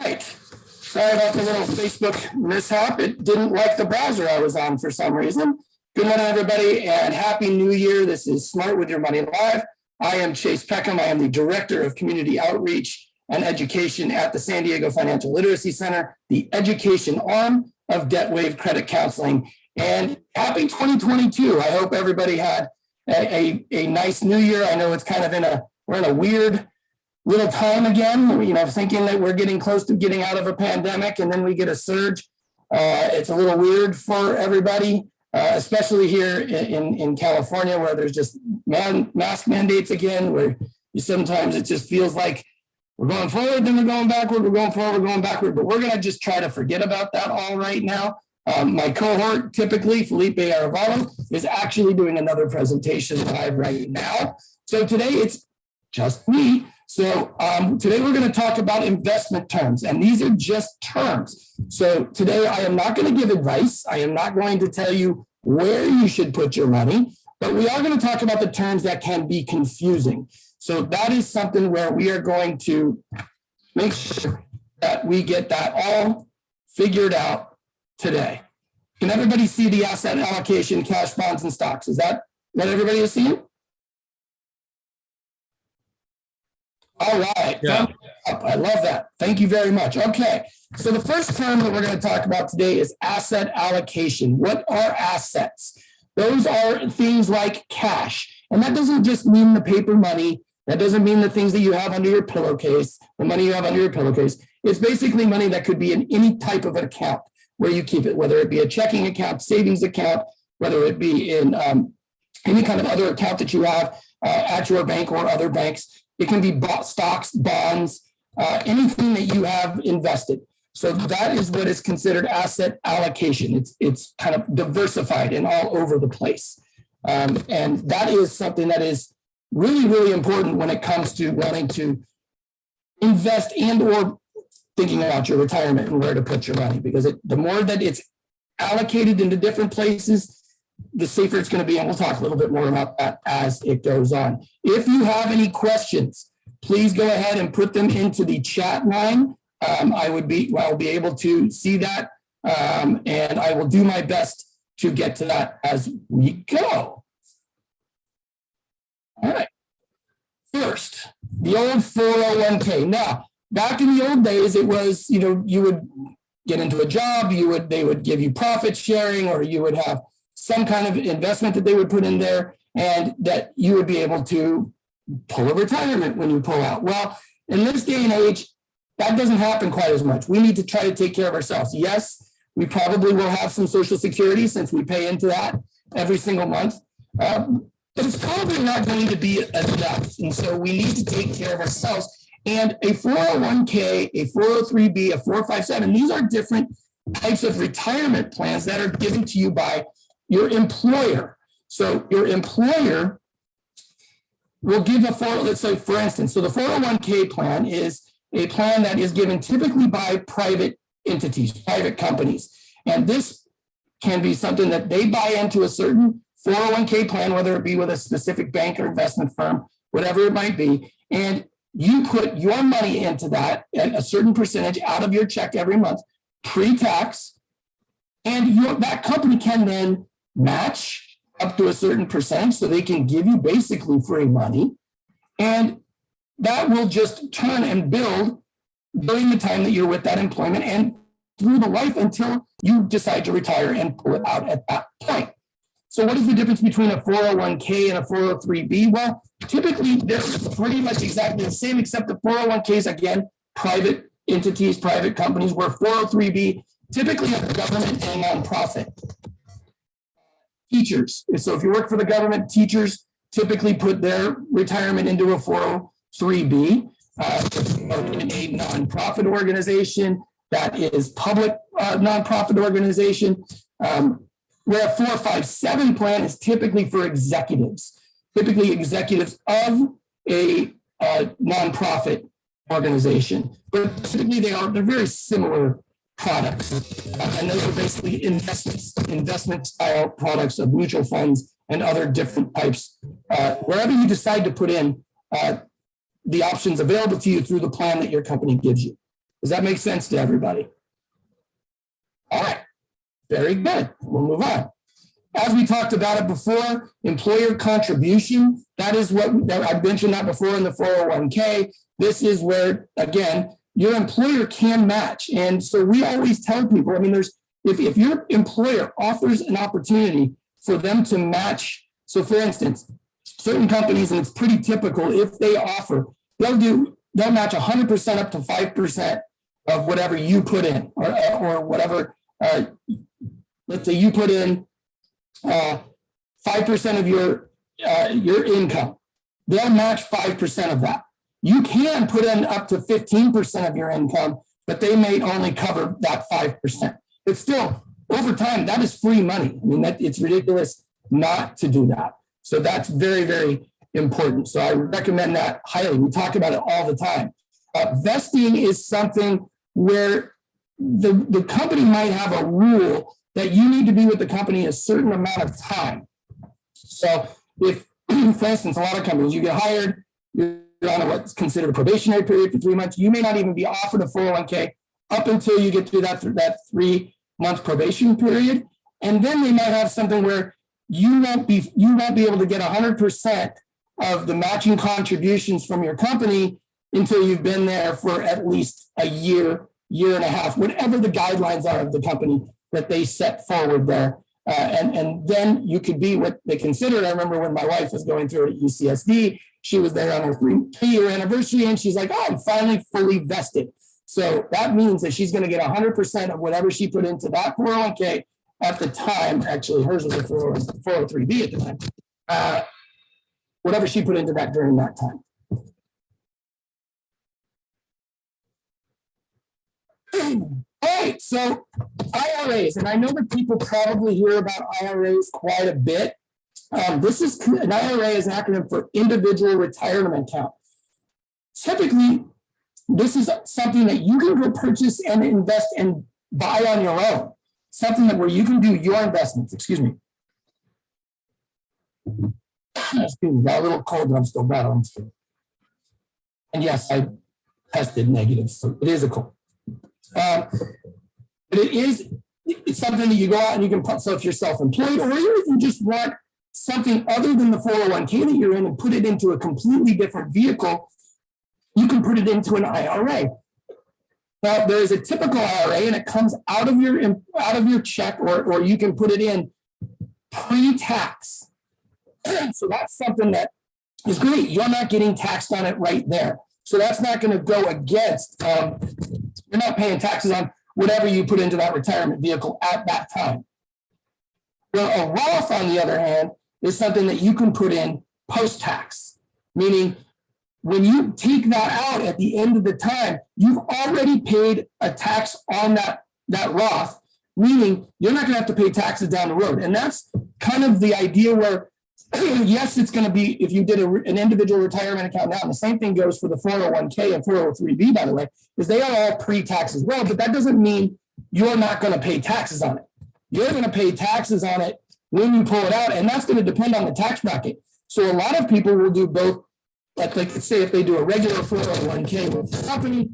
Right. Sorry about the little Facebook mishap. It didn't like the browser I was on for some reason. Good morning, everybody, and Happy New Year. This is Smart with Your Money Live. I am Chase Peckham. I am the Director of Community Outreach and Education at the San Diego Financial Literacy Center, the education arm of DebtWave Credit Counseling. And happy 2022. I hope everybody had a nice new year. I know it's kind of we're in a weird little time again, thinking that we're getting close to getting out of a pandemic and then we get a surge. It's a little weird for everybody, especially here in California, where there's just mask mandates again, where sometimes it just feels like we're going forward, then we're going backward, we're going forward, we're going backward, but we're going to just try to forget about that all right now. My cohort, typically, Felipe Arevalo, is actually doing another presentation live right now. So today it's just me. So today we're going to talk about investment terms, and these are just terms. So today I am not going to give advice. I am not going to tell you where you should put your money, but we are going to talk about the terms that can be confusing. So that is something where we are going to make sure that we get that all figured out today. Can everybody see the asset allocation, cash, bonds, and stocks? Is that what everybody is seeing? All right. Yeah. I love that. Thank you very much. Okay. So the first term that we're going to talk about today is asset allocation. What are assets? Those are things like cash. And that doesn't just mean the paper money. That doesn't mean the things that you have under your pillowcase, the money you have under your pillowcase. It's basically money that could be in any type of an account where you keep it, whether it be a checking account, savings account, whether it be in any kind of other account that you have at your bank or other banks. It can be stocks, bonds, anything that you have invested. So that is what is considered asset allocation. It's kind of diversified and all over the place. And that is something that is really, really important when it comes to wanting to invest and or thinking about your retirement and where to put your money. Because the more that it's allocated into different places, the safer it's going to be. And we'll talk a little bit more about that as it goes on. If you have any questions, please go ahead and put them into the chat line. I'll be able to see that. And I will do my best to get to that as we go. All right. First, the old 401k. Now, back in the old days, it was, you would get into a job, they would give you profit sharing, or you would have some kind of investment that they would put in there, and that you would be able to pull a retirement when you pull out. Well, in this day and age, that doesn't happen quite as much. We need to try to take care of ourselves. Yes, we probably will have some Social Security since we pay into that every single month, but it's probably not going to be enough. And so we need to take care of ourselves. And a 401k, a 403b, a 457, these are different types of retirement plans that are given to you by your employer. So your employer will give let's say, for instance, so the 401k plan is a plan that is given typically by private entities, private companies. And this can be something that they buy into a certain 401k plan, whether it be with a specific bank or investment firm, whatever it might be. And you put your money into that at a certain percentage out of your check every month, pre-tax, and that company can then match up to a certain percent, so they can give you basically free money. And that will just turn and build during the time that you're with that employment and through the life until you decide to retire and pull it out at that point. So what is the difference between a 401k and a 403b? Well, typically they're pretty much exactly the same, except the 401ks, again, private entities, private companies, where 403b typically are government and nonprofit. Teachers. So if you work for the government, teachers typically put their retirement into a 403b. In a nonprofit organization that is public nonprofit organization, where a 457 plan is typically for executives, typically executives of a nonprofit organization. But typically they're very similar products. And those are basically investment style products of mutual funds and other different types. Wherever you decide to put in the options available to you through the plan that your company gives you. Does that make sense to everybody? All right, very good. We'll move on. As we talked about it before, employer contribution, that is what I mentioned that before in the 401k. This is where, again, your employer can match. And so we always tell people, I mean, if your employer offers an opportunity for them to match, so for instance, certain companies, and it's pretty typical, if they offer, they'll match 100% up to 5% of whatever you put in, or whatever, let's say you put in 5% of your income. They'll match 5% of that. You can put in up to 15% of your income, but they may only cover that 5%. But still, over time, that is free money. I mean, it's ridiculous not to do that. So that's very, very important. So I recommend that highly. We talk about it all the time. Vesting is something where the company might have a rule that you need to be with the company a certain amount of time. So if, for instance, a lot of companies, you get hired, you're on what's considered a probationary period for 3 months, you may not even be offered a 401k up until you get through that 3-month probation period. And then they might have something where you won't be able to get 100% of the matching contributions from your company until you've been there for at least a year and a half, whatever the guidelines are of the company that they set forward there. And then you could be what they considered. I remember when my wife was going through it at UCSD, she was there on her 3-year anniversary, and she's like, oh, I'm finally fully vested. So that means that she's going to get 100% of whatever she put into that 401k at the time. Actually, hers was a 403B at the time. Whatever she put into that during that time. All right, so IRAs, and I know that people probably hear about IRAs quite a bit. This is an IRA is an acronym for Individual Retirement Account. Typically, this is something that you can go purchase and invest and buy on your own. Something that where you can do your investments. Excuse me. Excuse me, got a little cold, but I'm still battling through. And yes, I tested negative, so it is a cold. But it's something that you go out and you can put, so if you're self-employed, or you even just want something other than the 401k that you're in and put it into a completely different vehicle, you can put it into an IRA. Now, there is a typical IRA, and it comes out of your check, or you can put it in pre-tax. So that's something that is great. You're not getting taxed on it right there. So that's not going to go against, you're not paying taxes on whatever you put into that retirement vehicle at that time. Well, a Roth, on the other hand, is something that you can put in post-tax, meaning when you take that out at the end of the time, you've already paid a tax on that Roth, meaning you're not going to have to pay taxes down the road. And that's kind of the idea where, yes, it's going to be, if you did an individual retirement account now, and the same thing goes for the 401k and 403b, by the way, is they are all pre-tax as well, but that doesn't mean you're not going to pay taxes on it. You're going to pay taxes on it when you pull it out, and that's going to depend on the tax bracket. So a lot of people will do both. Like say if they do a regular 401k with the company,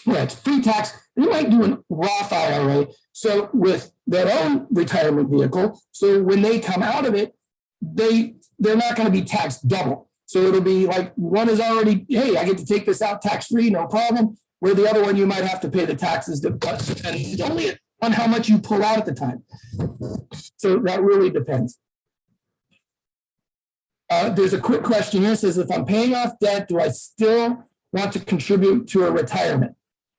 where it's pre-tax, they might do a Roth IRA, so with their own retirement vehicle. So when they come out of it, they're not going to be taxed double. So it'll be like one is already, hey, I get to take this out tax-free, no problem. Where the other one, you might have to pay the taxes, and only on how much you pull out at the time. So that really depends. There's a quick question here. It says, if I'm paying off debt, do I still want to contribute to a retirement?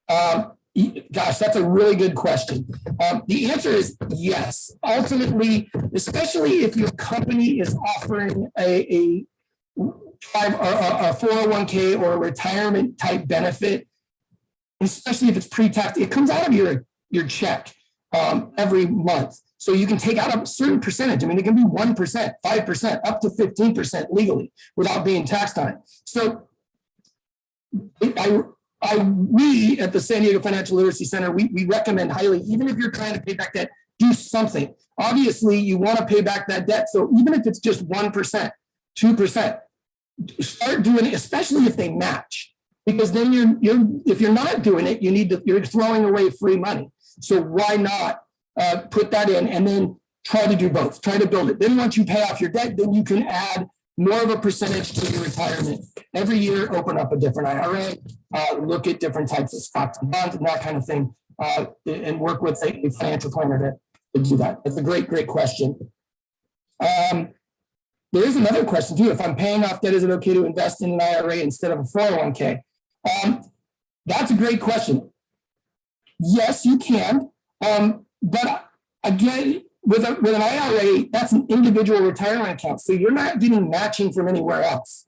Gosh, that's a really good question. The answer is yes. Ultimately, especially if your company is offering a 401k or a retirement type benefit, especially if it's pre-tax, it comes out of your check every month. So you can take out a certain percentage. I mean, it can be 1%, 5%, up to 15% legally without being taxed on it. So we at the San Diego Financial Literacy Center, we recommend highly, even if you're trying to pay back debt, do something. Obviously, you want to pay back that debt. So even if it's just 1%, 2%, start doing it, especially if they match. because then if you're not doing it, you're throwing away free money. So why not put that in and then try to do both, try to build it. Then once you pay off your debt, then you can add more of a percentage to your retirement. Every year, open up a different IRA, look at different types of stocks and bonds and that kind of thing, and work with a financial planner to do that. That's a great question. There is another question too. If I'm paying off debt, is it okay to invest in an IRA instead of a 401k? That's a great question. Yes, you can. But again, with an IRA, that's an individual retirement account. So you're not getting matching from anywhere else.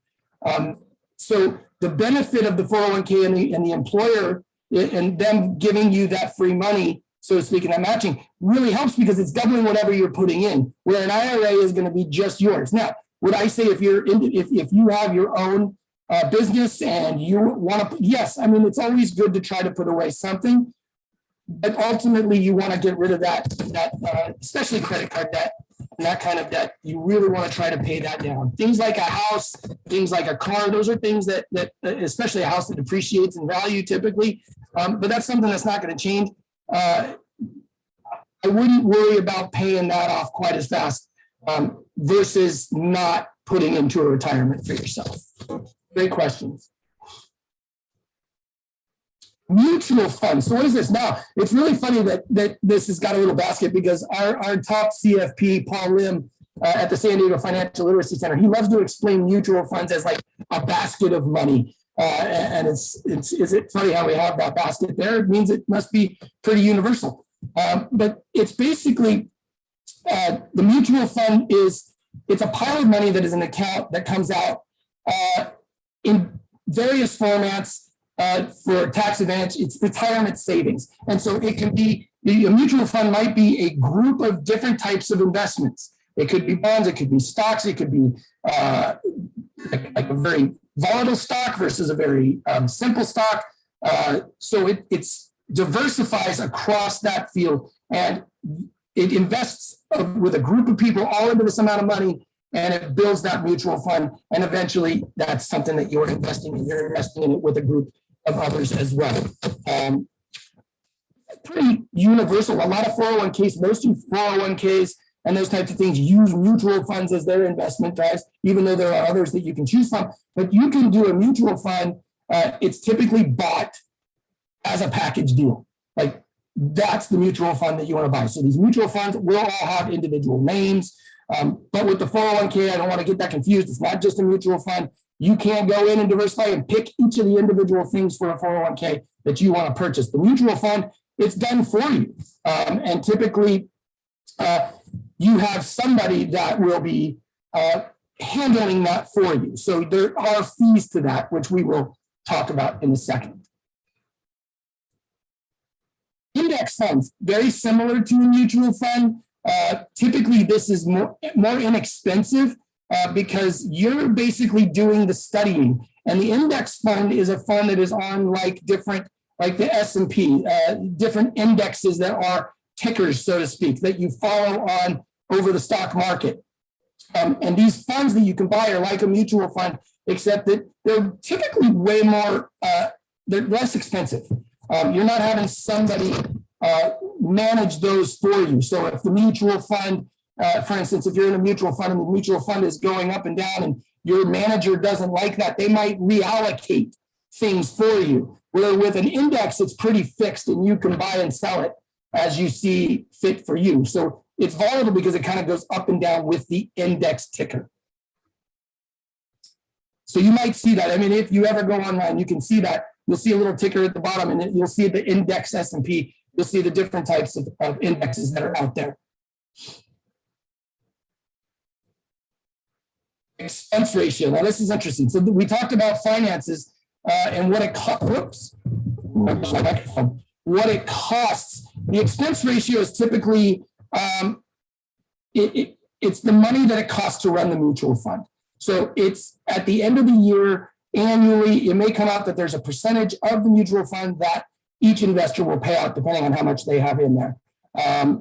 So the benefit of the 401k and the employer and them giving you that free money, so to speak, and that matching really helps because it's doubling whatever you're putting in, where an IRA is going to be just yours. Now, would I say if you have your own business and you want to, yes, I mean, it's always good to try to put away something, but ultimately you want to get rid of that especially credit card debt and that kind of debt. You really want to try to pay that down. Things like a house, things like a car, those are things that especially a house that depreciates in value typically, but that's something that's not going to change. I wouldn't worry about paying that off quite as fast versus not putting into a retirement for yourself. Great questions. Mutual funds. So what is this? Now, it's really funny that this has got a little basket because our top CFP, Paul Lim, at the San Diego Financial Literacy Center, he loves to explain mutual funds as like a basket of money. And is it funny how we have that basket there? It means it must be pretty universal. But it's basically the mutual fund it's a pile of money that is an account that comes out in various formats for tax advantage. It's retirement savings. And so it can be, a mutual fund might be a group of different types of investments. It could be bonds, it could be stocks, it could be like a very volatile stock versus a very simple stock. So it's diversifies across that field, and it invests with a group of people all into this amount of money, and it builds that mutual fund. And eventually that's something that you're investing in. You're investing in it with a group of others as well. Pretty universal. A lot of 401ks, most 401ks and those types of things use mutual funds as their investment drives, even though there are others that you can choose from. But you can do a mutual fund. It's typically bought as a package deal. Like that's the mutual fund that you want to buy. So these mutual funds will all have individual names. But with the 401k, I don't want to get that confused. It's not just a mutual fund. You can go in and diversify and pick each of the individual things for a 401k that you want to purchase. The mutual fund, it's done for you. And typically, you have somebody that will be handling that for you. So there are fees to that, which we will talk about in a second. Index funds, very similar to a mutual fund. Typically, this is more inexpensive because you're basically doing the studying. And the index fund is a fund that is on like the S&P, different indexes that are tickers, so to speak, that you follow on over the stock market. And these funds that you can buy are like a mutual fund, except that they're typically way more, they're less expensive. You're not having somebody manage those for you. So if the mutual fund, for instance, if you're in a mutual fund and the mutual fund is going up and down and your manager doesn't like that, they might reallocate things for you. Where with an index, it's pretty fixed and you can buy and sell it as you see fit for you. So it's volatile because it kind of goes up and down with the index ticker. So you might see that. I mean, if you ever go online, you can see that. You'll see a little ticker at the bottom and you'll see the index S&P. You'll see the different types of indexes that are out there. Expense ratio. Now, this is interesting. So we talked about finances and what it costs. What it costs. The expense ratio is typically it's the money that it costs to run the mutual fund. So it's at the end of the year, annually, it may come out that there's a percentage of the mutual fund that each investor will pay out depending on how much they have in there.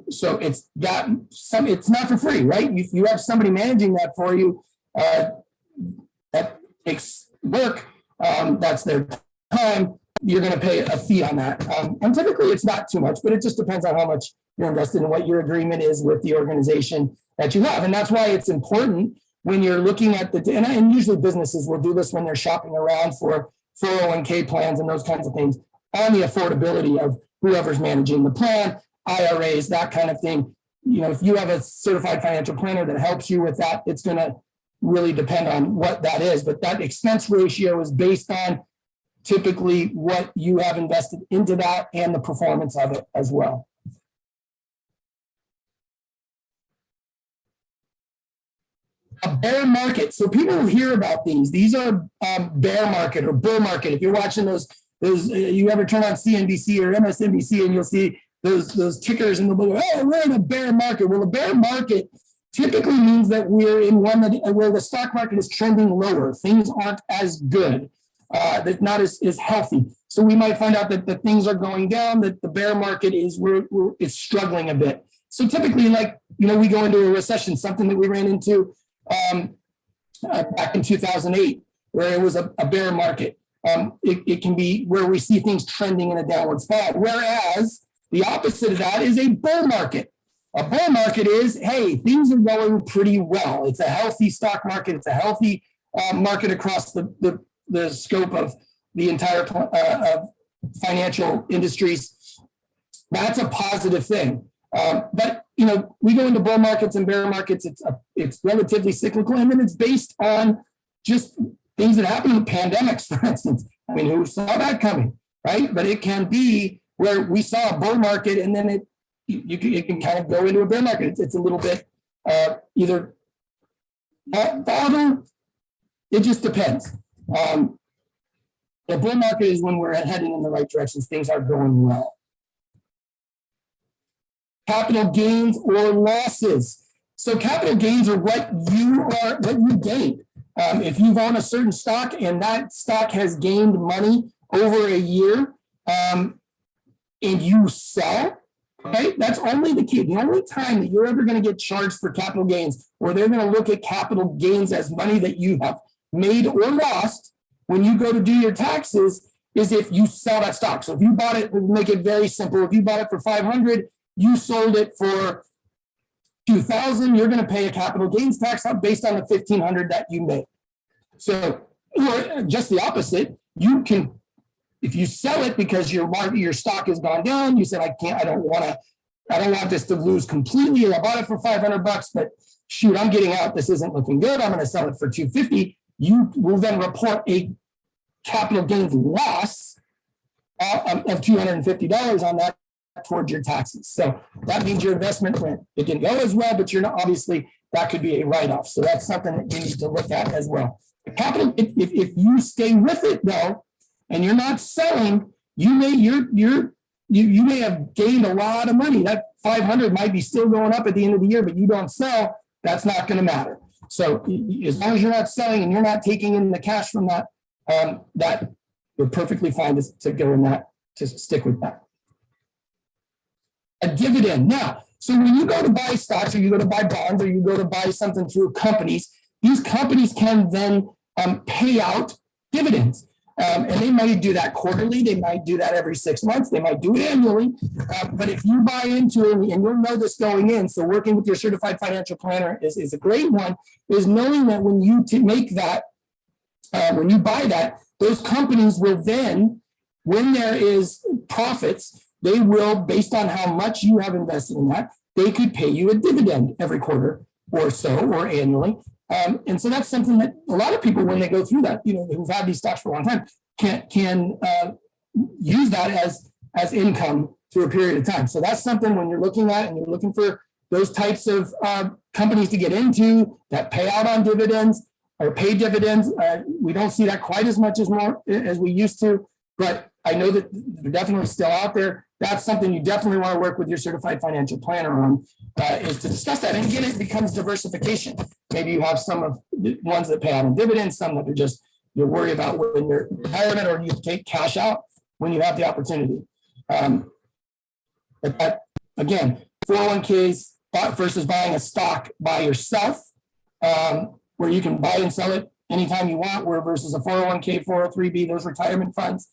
So it's not for free, right? If you have somebody managing that for you, that takes work. That's their time, you're going to pay a fee on that. And typically it's not too much, but it just depends on how much you're invested and what your agreement is with the organization that you have. And that's why it's important when you're looking at and usually businesses will do this when they're shopping around for 401k plans and those kinds of things, on the affordability of whoever's managing the plan, IRAs, that kind of thing. If you have a certified financial planner that helps you with that, it's going to really depend on what that is. But that expense ratio is based on typically what you have invested into that and the performance of it as well. A bear market. So people hear about these. These are bear market or bull market. If you're watching those, you ever turn on CNBC or MSNBC and you'll see those tickers and they'll go, oh, we're in a bear market. Well, a bear market typically means that we're in one where the stock market is trending lower. Things aren't as good. That's not as healthy. So we might find out that the things are going down, that the bear market is it's struggling a bit. So typically, we go into a recession, something that we ran into back in 2008, where it was a bear market. It can be where we see things trending in a downward spiral. Whereas the opposite of that is a bull market. A bull market is, hey, things are going pretty well. It's a healthy stock market. It's a healthy market across the scope of the entire of financial industries. That's a positive thing. But we go into bull markets and bear markets. It's relatively cyclical, and then it's based on just things that happen in pandemics, for instance. I mean, who saw that coming, right? But it can be where we saw a bull market, and then it can kind of go into a bear market. It's a little bit either volatile. It just depends. The bull market is when we're heading in the right directions. Things are going well. Capital gains or losses. So capital gains are what you gained. If you've owned a certain stock and that stock has gained money over a year, and you sell, okay, that's only the key. The only time that you're ever going to get charged for capital gains, or they're going to look at capital gains as money that you have made or lost when you go to do your taxes, is if you sell that stock. So if you bought it, we'll make it very simple. If you bought it for $500, you sold it for $2,000, you're going to pay a capital gains tax based on the $1,500 that you made. So, or just the opposite, you can, if you sell it because your stock has gone down, you said, I don't want this to lose completely. I bought it for $500, but shoot, I'm getting out. This isn't looking good. I'm going to sell it for $250. You will then report a capital gains loss of $250 on that towards your taxes. So that means your investment it didn't go as well, but you're not, obviously that could be a write-off. So that's something that you need to look at as well. The capital, if you stay with it though, and you're not selling, you may have gained a lot of money. That 500 might be still going up at the end of the year, but you don't sell, that's not going to matter. So as long as you're not selling and you're not taking in the cash from that, that you're perfectly fine to go in that, to stick with that. A dividend. Now, so when you go to buy stocks or you go to buy bonds or you go to buy something through companies, these companies can then pay out dividends. And they might do that quarterly. They might do that every 6 months. They might do it annually. But if you buy into it, and you'll know this going in, so working with your certified financial planner is a great one, is knowing that when you make that, when you buy that, those companies will then, when there is profits, they will, based on how much you have invested in that, they could pay you a dividend every quarter or so, or annually. And so that's something that a lot of people, when they go through that, who've had these stocks for a long time, can use that as income through a period of time. So that's something when you're looking at and you're looking for those types of companies to get into that pay out on dividends or pay dividends. We don't see that quite as much as we used to, but I know that they're definitely still out there. That's something you definitely want to work with your certified financial planner on, is to discuss that. And again, it becomes diversification. Maybe you have some of the ones that pay out in dividends, some that are just, you're worried about when you're in retirement, or you take cash out when you have the opportunity. But that, again, 401ks versus buying a stock by yourself, where you can buy and sell it anytime you want, where versus a 401k, 403b, those retirement funds,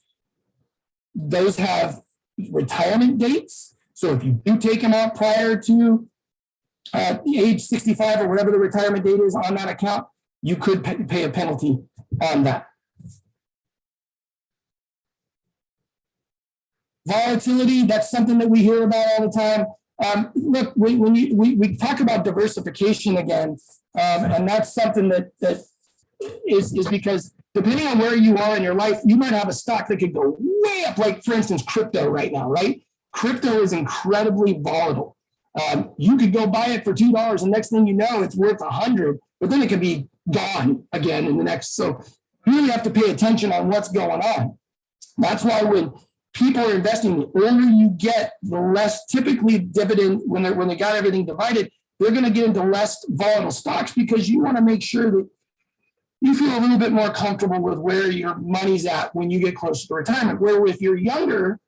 those have retirement dates. So if you do take them out prior to age 65 or whatever the retirement date is on that account, you could pay a penalty on that. Volatility, that's something that we hear about all the time. Look, we talk about diversification again, and that's something that is because depending on where you are in your life, you might have a stock that could go way up, like for instance, crypto right now, right? Crypto is incredibly volatile. You could go buy it for $2, and next thing you know, it's worth 100, but then it could be gone again in the next. So you really have to pay attention on what's going on. That's why when people are investing, the older you get, the less typically dividend, when they got everything divided, they're going to get into less volatile stocks because you want to make sure that you feel a little bit more comfortable with where your money's at when you get closer to retirement. Where if you're younger,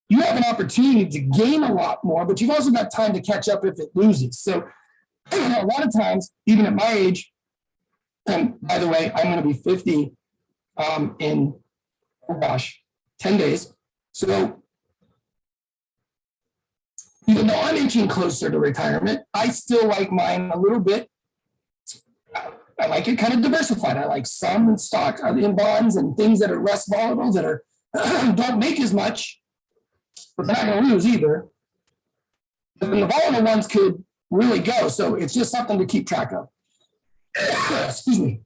you have an opportunity to gain a lot more, but you've also got time to catch up if it loses. So a lot of times, even at my age, and by the way, I'm going to be 50 in, 10 days. So even though I'm inching closer to retirement, I still like mine a little bit. I like it kind of diversified. I like some in stock, in bonds, and things that are less volatile, that are don't make as much, but they're not going to lose either. But then the volatile ones could really go. So it's just something to keep track of. Excuse me.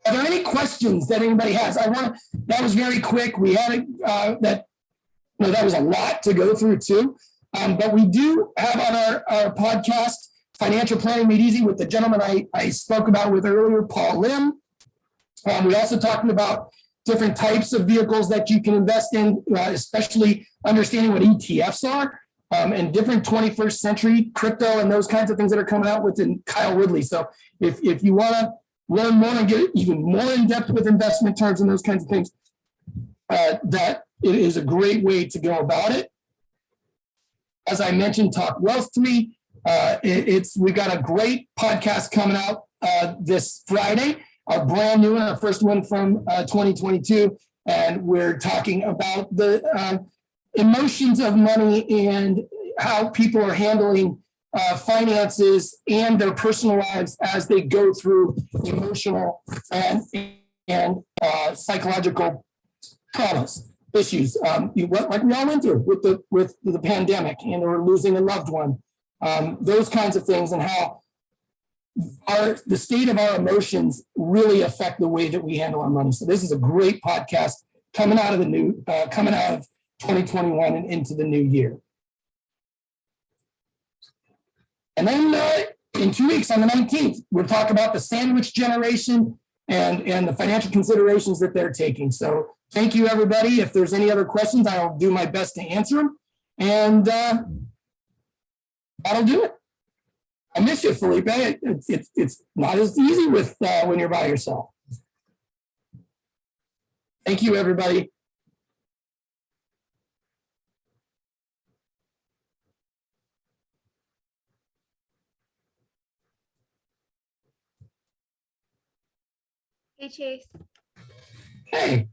Are there any questions that anybody has? That was very quick. We had that was a lot to go through too. But we do have on our podcast, Financial Planning Made Easy, with the gentleman I spoke about with earlier, Paul Lim. We also talked about different types of vehicles that you can invest in, especially understanding what ETFs are, and different 21st century crypto and those kinds of things that are coming out within Kyle Woodley. So if you want to learn more and get even more in depth with investment terms and those kinds of things, that it is a great way to go about it. As I mentioned, Talk Wealth to Me. We got a great podcast coming out this Friday, our brand new one, our first one from 2022. And we're talking about the emotions of money and how people are handling finances and their personal lives as they go through emotional and psychological traumas, issues, like we all went through with the pandemic and or losing a loved one, those kinds of things, and how the state of our emotions really affect the way that we handle our money. So this is a great podcast coming out of 2021 and into the new year. And then in 2 weeks, on the 19th, we'll talk about the sandwich generation and the financial considerations that they're taking. So thank you, everybody. If there's any other questions, I'll do my best to answer them. And that'll do it. I miss you, Felipe. It's not as easy with when you're by yourself. Thank you, everybody. Hey, Chase. Hey.